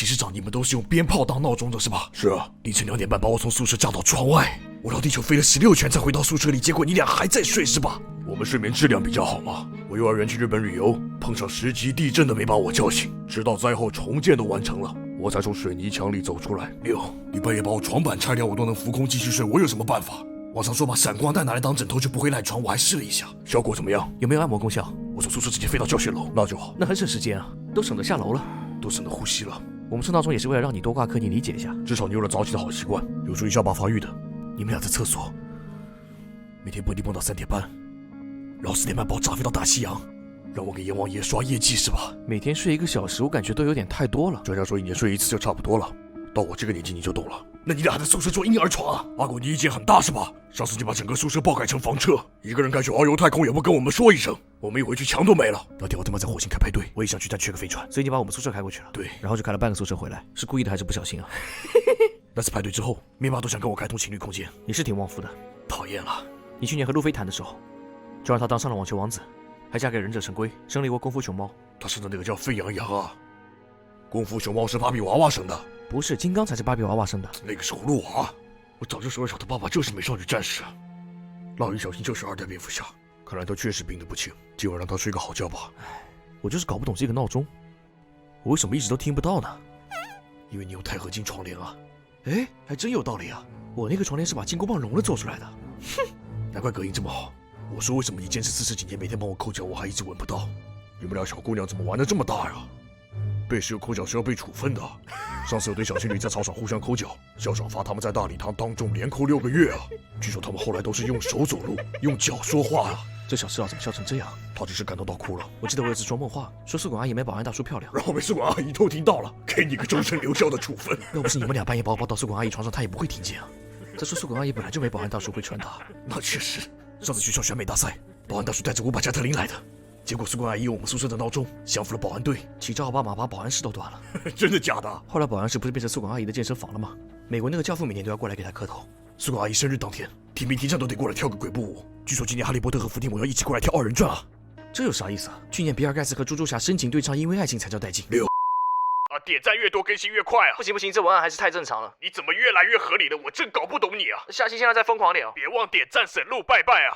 寝室长，你们都是用鞭炮当闹钟的是吧？是啊，凌晨2点半把我从宿舍架到窗外，我绕地球飞了16圈才回到宿舍里，结果你俩还在睡是吧？我们睡眠质量比较好嘛。我幼儿园去日本旅游，碰上10级地震都没把我叫醒，直到灾后重建都完成了，我才从水泥墙里走出来。你半夜把我床板拆掉，我都能浮空继续睡，我有什么办法？网上说把闪光弹拿来当枕头就不会赖床，我还试了一下，效果怎么样？有没有按摩功效？我从宿舍直接飞到教学楼，那就好，那很省时间啊，都省得下楼了，都省得呼吸了。我们设闹钟也是为了让你多挂科，你理解一下。至少你有了早起的好习惯，有助于下巴发育的。你们俩在厕所，每天蹦迪蹦到3点半，然后4点半把我炸飞到大西洋，让我给阎王爷刷业绩是吧？每天睡1个小时，我感觉都有点太多了。专家说1年睡1次就差不多了，到我这个年纪你就懂了。那你俩还在宿舍做婴儿床啊？阿狗，你意见很大是吧？上次就把整个宿舍爆改成房车，一个人该去遨游太空也不跟我们说一声，我们一回去墙都没了。老弟，我他妈在火星开派对，我也想去，但缺个飞船，所以你把我们宿舍开过去了。对，然后就开了半个宿舍回来，是故意的还是不小心啊？那次派对之后，面妈都想跟我开通情侣空间，你是挺旺夫的。讨厌了，你去年和路飞谈的时候，就让他当上了网球王子，还嫁给忍者神龟，生了一窝功夫熊猫。他生的那个叫沸羊羊啊，功夫熊猫是芭比娃娃生的。不是，金刚才是芭比娃娃生的。那个是葫芦娃。我早就说小的爸爸就是美少女战士，蜡笔小新就是2代蝙蝠侠。看来他确实病得不轻，今晚让他睡个好觉吧。我就是搞不懂这个闹钟，我为什么一直都听不到呢？因为你有钛合金窗帘啊。哎，还真有道理啊！我那个床帘是把金箍棒融了做出来的。哼，难怪隔音这么好。我说为什么你坚持40几年每天帮我抠脚，我还一直闻不到？你们俩小姑娘怎么玩得这么大呀？被室友抠脚是要被处分的。上次有对小情侣在操场互相抠脚，校长罚他们在大礼堂当众连扣6个月啊！据说他们后来都是用手走路，用脚说话啊。这小吃佬怎么笑成这样？他只是感动到哭了。我记得我有次说梦话，说宿管阿姨没保安大叔漂亮，然后被宿管阿姨偷听到了，给你个终身留校的处分。要不是你们俩半夜把我抱到宿管阿姨床上，她也不会听见啊。再说宿管阿姨本来就没保安大叔会穿搭。那确实，上次学校选美大赛，保安大叔带着5把加特林来的。结果宿管阿姨用我们宿舍的闹钟降服了保安队，起照奥巴马把保安室都端了。真的假的？后来保安室不是变成宿管阿姨的健身房了吗？美国那个教父每年都要过来给她磕头。宿管阿姨生日当天，提名提唱都得过来跳个鬼步舞。据说今年哈利波特和伏地魔要一起过来跳2人转啊！这有啥意思啊？去年比尔盖茨和猪猪侠深情对唱，因为爱情才叫带劲。点赞越多更新越快啊！不行，这文案还是太正常了。你怎么越来越合理了？我真搞不懂你啊！下期现在再疯狂点哦！别忘点赞、省路、拜拜啊！